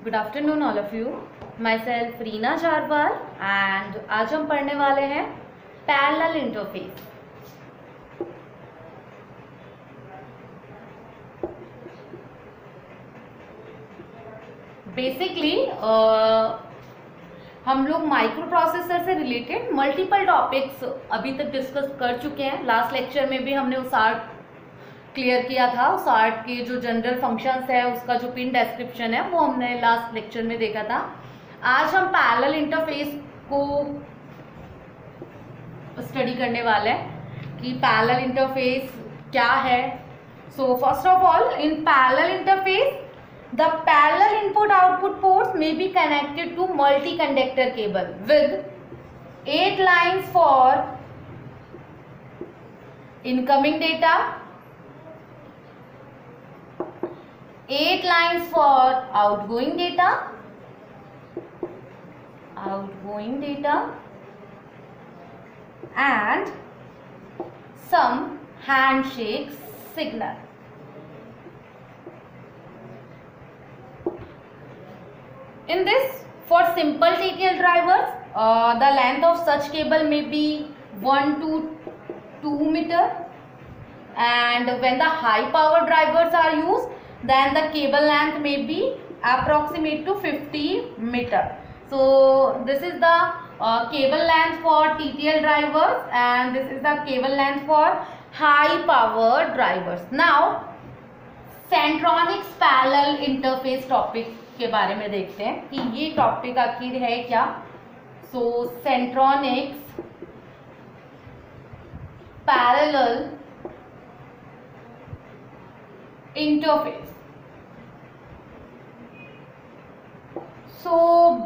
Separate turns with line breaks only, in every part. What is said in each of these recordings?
Good afternoon all of you. Myself Reena Charwal and आज हम पढ़ने वाले हैं पैरेलल इंटरफेस। बेसिकली हम लोग माइक्रो प्रोसेसर से रिलेटेड मल्टीपल टॉपिक्स अभी तक डिस्कस कर चुके हैं। लास्ट लेक्चर में भी हमने उस आर्ट क्लियर किया था। उस आर्ट के जो जनरल फंक्शंस है उसका जो पिन डिस्क्रिप्शन है वो हमने लास्ट लेक्चर में देखा था। आज हम पैरेलल इंटरफेस को स्टडी करने वाले हैं कि पैरेलल इंटरफेस क्या है। So first of all, in parallel interface the parallel input output ports may be connected to multi-conductor cable with 8 lines for incoming data, 8 lines for outgoing data and some handshake signal. In this, for simple TTL drivers, the length of such cable may be 1 to 2 meter, and when the high power drivers are used, then the cable length may be approximate to 50 meter. So this is the cable length for TTL drivers, and this is the cable length for high power drivers. Now, Centronics parallel interface topic के बारे में देखते हैं कि ये topic आखिर है क्या। So Centronics parallel interface. So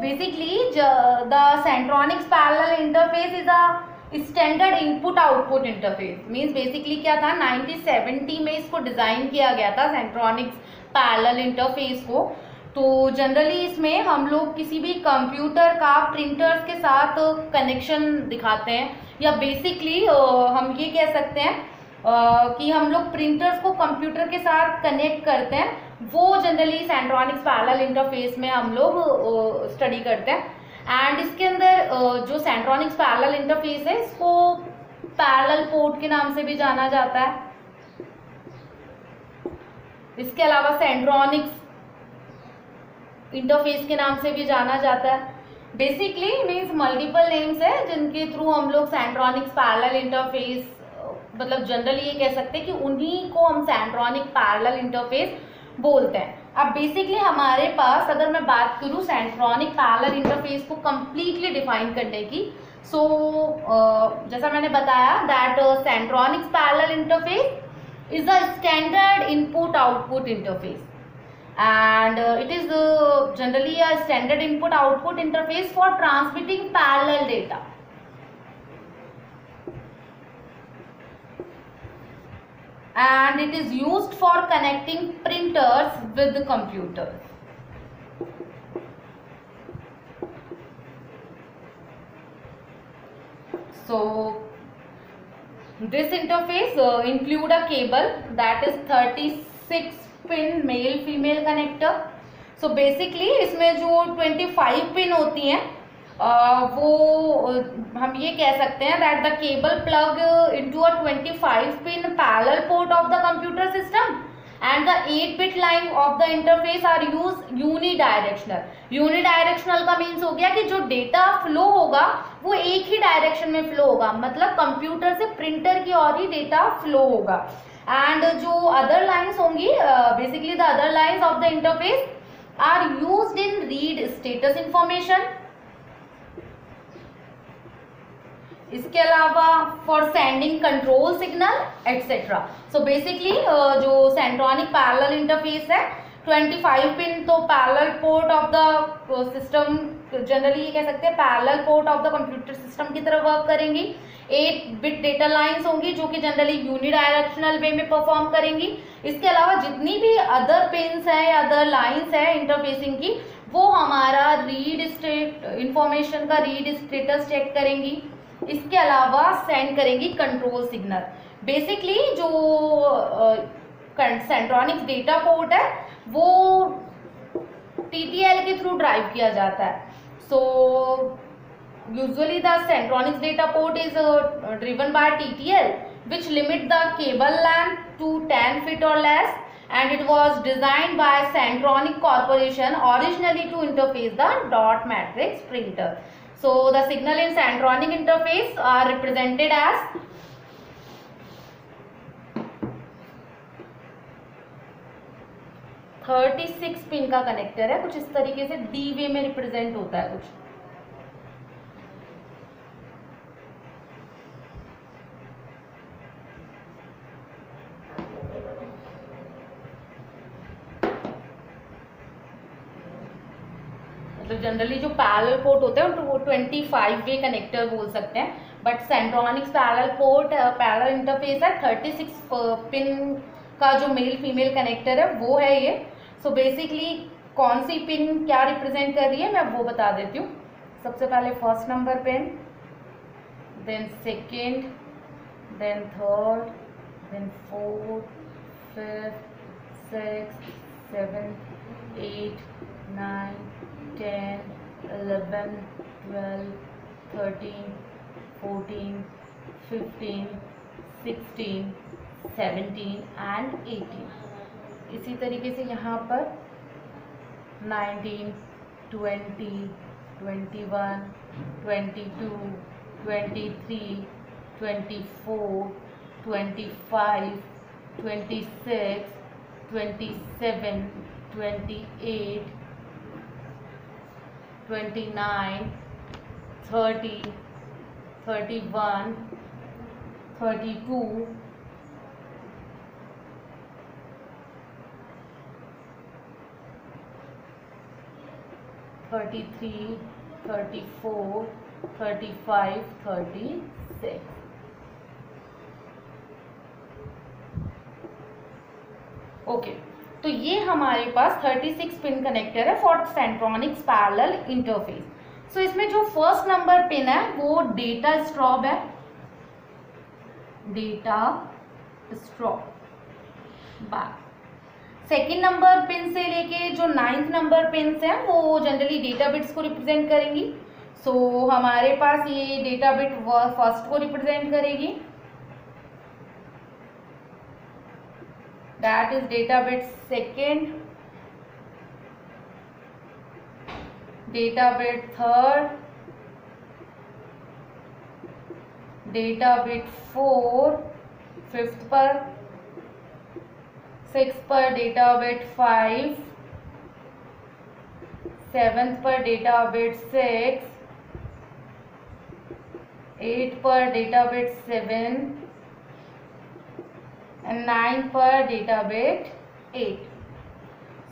basically the Centronics parallel interface is a standard input output interface. Means basically क्या था, 1970 में इसको डिजाइन किया गया था सेंट्रॉनिक्स पैरेलल इंटरफेस को। तो जनरली इसमें हम लोग किसी भी कंप्यूटर का प्रिंटर्स के साथ कनेक्शन दिखाते हैं, या बेसिकली हम ये कह सकते हैं कि हम लोग प्रिंटर्स को कंप्यूटर के साथ कनेक्ट करते हैं। वो जनरली सेंट्रॉनिक्स पैरेलल इंटरफेस में हम लोग स्टडी करते हैं। एंड इसके अंदर जो सेंट्रॉनिक्स पैरेलल इंटरफेस है इसको पैरेलल पोर्ट के नाम से भी जाना जाता है। इसके अलावा सेंट्रॉनिक्स इंटरफेस के नाम से भी जाना जाता है। बेसिकली मीन्स मल्टीपल नेम्स है जिनके थ्रू हम लोग सेंट्रॉनिक्स पैरेलल इंटरफेस, मतलब जनरली ये कह सकते हैं कि उन्हीं को हम सेंट्रॉनिक पैरेलल इंटरफेस बोलते हैं। अब बेसिकली हमारे पास अगर मैं बात करूँ सेंट्रॉनिक पैरेलल इंटरफेस को कंप्लीटली डिफाइन करने की, सो जैसा मैंने बताया that Centronics parallel interface is a standard input output interface, and it is generally a standard input output interface for transmitting parallel data. And it is used for connecting printers with the computers. So this interface include a cable that is 36 pin male female connector. So basically इसमें जो 25 pin होती हैं वो हम ये कह सकते हैं that the cable plug into a 25 pin parallel port of the computer system and the 8-bit line of the interface are use unidirectional. Unidirectional का मीन्स हो गया कि जो डेटा फ्लो होगा वो एक ही डायरेक्शन में फ्लो होगा, मतलब कंप्यूटर से प्रिंटर की ओर ही डेटा फ्लो होगा। एंड जो अदर लाइन्स होंगी, basically the other lines of the interface are used in read status information. इसके अलावा for sending control signal etcetera. So basically जो सेंट्रॉनिक पैरेलल इंटरफेस है, 25 पिन तो parallel port of the system, generally ये कह सकते हैं parallel port of the computer system की तरह वर्क करेंगी। 8-bit डेटा लाइन्स होंगी जो कि जनरली यूनिडायरेक्शनल वे में परफॉर्म करेंगी। इसके अलावा जितनी भी अदर पिन्स हैं या अदर लाइन्स है इंटरफेसिंग की, वो हमारा रीड स्टेट इंफॉर्मेशन का रीड स्टेटस चेक करेंगी। इसके अलावा सेंड करेंगी कंट्रोल सिग्नल। बेसिकली जो सेंट्रॉनिक्स डेटा पोर्ट है वो TTL के थ्रू ड्राइव किया जाता है. सो usually the Centronics data port is driven by TTL, which limit the cable length to 10 feet or less, and it was designed by Centronic Corporation originally to interface the dot matrix printer. So the signal in Centronic interface are represented as (36) pin का connector है, कुछ इस तरीके से D way में represent होता है कुछ. जनरली जो पैरेलल पोर्ट होते हैं वो 25 वे कनेक्टर बोल सकते हैं, but Centronics parallel port parallel interface है 36 पिन का जो मेल फीमेल कनेक्टर है वो है ये. सो बेसिकली कौन सी पिन क्या रिप्रेजेंट कर रही है मैं वो बता देती हूँ. सबसे पहले first number pin, then second, then third, then fourth, fifth, sixth, seventh, 8, 9, 10, 11, 12, 13, 14, 15, 16, 17 and 18. इसी तरीके से यहाँ पर 19, 20, 21, 22, 23, 24, 25, 26, 27, 28, 29, 30, 31, 32, 33, 34, 35, 36. ओके, तो ये हमारे पास 36 पिन कनेक्टर है फॉर सेंट्रॉनिक्स पैरेलल इंटरफेस. सो इसमें जो फर्स्ट नंबर पिन है वो डेटा स्ट्रॉब है, data strobe. Second number pin से लेके जो 9th नंबर पिन हैं वो जनरली डेटा बिट्स को रिप्रेजेंट करेंगी. सो हमारे पास ये डेटा बिट फर्स्ट को रिप्रेजेंट करेगी, that is data bit second, data bit third, data bit 4 5th पर, 6th पर data bit 5, 7th पर data bit 6, 8 पर data bit 7 एंड 9 पर डेटा बिट 8.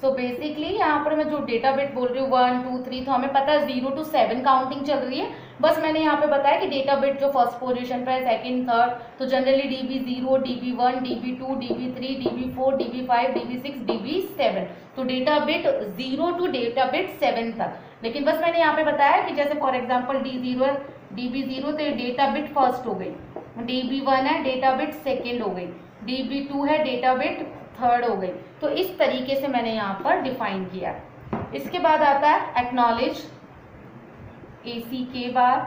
सो बेसिकली यहाँ पर मैं जो डेटा बिट बोल रही हूँ 1, 2, 3, तो हमें पता है 0 to 7 काउंटिंग चल रही है. बस मैंने यहाँ पे बताया कि डेटा बिट जो फर्स्ट पोजीशन पर है, सेकंड, थर्ड, तो generally DB0, DB1, DB2, DB3, DB4, DB5, DB6, DB7. तो data bit 0 to data bit 7 तक. लेकिन बस मैंने यहाँ पे बताया कि जैसे फॉर एग्जाम्पल DB0 तो डेटा बिट फर्स्ट हो गई, DB1 है डेटा बिट सेकेंड हो गई, DB2 है डेटा बिट थर्ड हो गई. तो इस तरीके से मैंने यहाँ पर डिफाइन किया. इसके बाद आता है एक्नॉलेज, AC के बाद,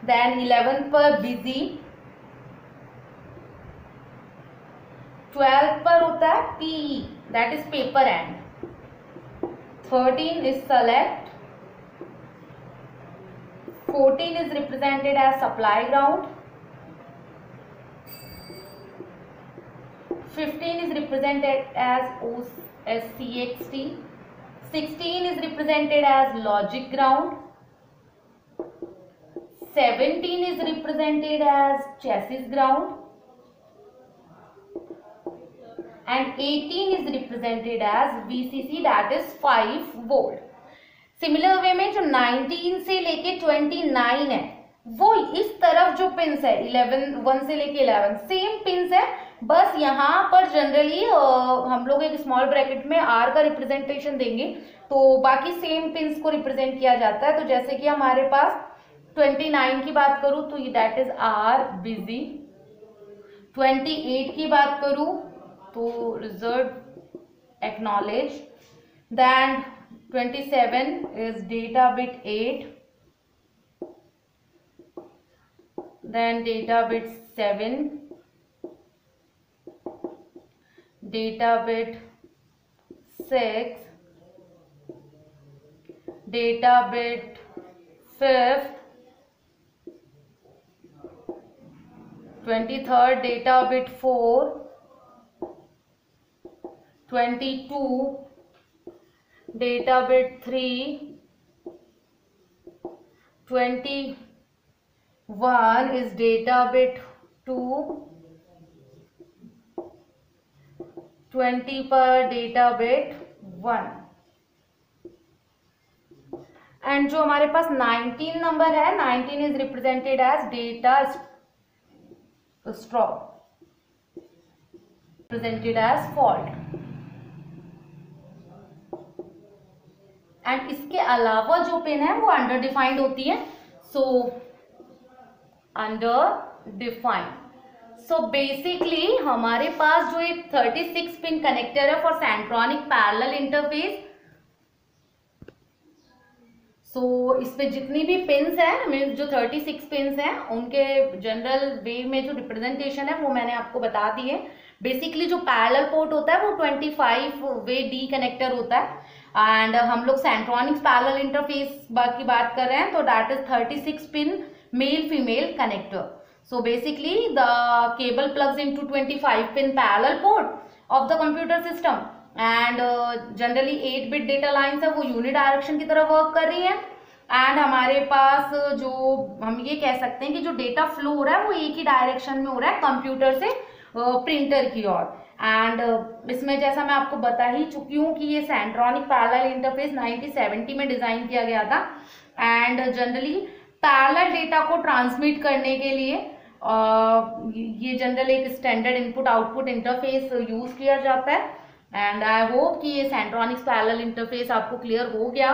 देन 11 पर बिजी, 12 पर होता है PE that is paper and, 13 is select, 14 is represented as supply ground, 15 is represented as CXT, 16 is represented as logic ground, 17 is represented as chassis ground, and 18 is represented as VCC that is 5 volt. Similar way में जो 19 से लेके 29 है वो इस तरफ जो pins है 1 से लेके 11 सेम पिंस है, बस यहाँ पर जनरली हम लोग एक स्मॉल ब्रैकेट में R का रिप्रेजेंटेशन देंगे, तो बाकी सेम पिंस को रिप्रेजेंट किया जाता है. तो जैसे कि हमारे पास 29 की बात करूँ तो दैट इज R बिजी, 28 की बात करूँ तो reserve acknowledge, then 27 is data bit 8, then data bit 7, data bit 6, data bit 5th, 23rd data bit 4, 22 data bit 3, 21 is data bit 2, 20 पर data bit 1, एंड जो हमारे पास 19 नंबर है, 19 is represented as data stop, represented as fault. And इसके अलावा जो pin है वो under defined होती है, so under defined. So basically हमारे पास जो एक 36 पिन कनेक्टर है फॉर सेंट्रॉनिक पैरेलल इंटरफेस। सो इसमें जितनी भी पिन्स हैं, मीन्स जो 36 पिन्स हैं, उनके जनरल वे में जो रिप्रेजेंटेशन है वो मैंने आपको बता दी है। बेसिकली जो पैरेलल पोर्ट होता है वो 25 वे डी कनेक्टर होता है, एंड हम लोग सेंट्रॉनिक्स पैरेलल इंटरफेस की बात कर रहे हैं, तो that is 36 pin male female connector. So basically the cable plugs into 25 pin parallel port of the computer system, and generally 8 bit data lines है वो यूनिट डायरेक्शन की तरह वर्क कर रही है। एंड हमारे पास जो हम ये कह सकते हैं कि जो डेटा फ्लो हो रहा है वो एक ही डायरेक्शन में हो रहा है, कंप्यूटर से प्रिंटर की ओर। एंड इसमें जैसा मैं आपको बता ही चुकी हूँ कि ये सेंट्रॉनिक पैरेलल इंटरफेस 1970 में डिजाइन किया गया था, एंड जनरली पैरेलल डेटा को ट्रांसमिट करने के लिए ये जनरल एक standard input output interface use किया जाता है। एंड आई होप कि ये सेंट्रॉनिक्स पैरेलल इंटरफेस आपको क्लियर हो गया,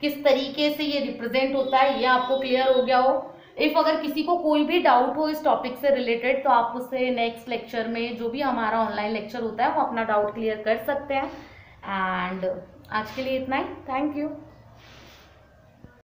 किस तरीके से ये रिप्रेजेंट होता है ये आपको क्लियर हो गया हो। इफ अगर किसी को कोई भी डाउट हो इस टॉपिक से रिलेटेड, तो आप उससे नेक्स्ट लेक्चर में जो भी हमारा ऑनलाइन लेक्चर होता है वो अपना डाउट क्लियर कर सकते हैं। एंड आज के लिए इतना ही, थैंक यू।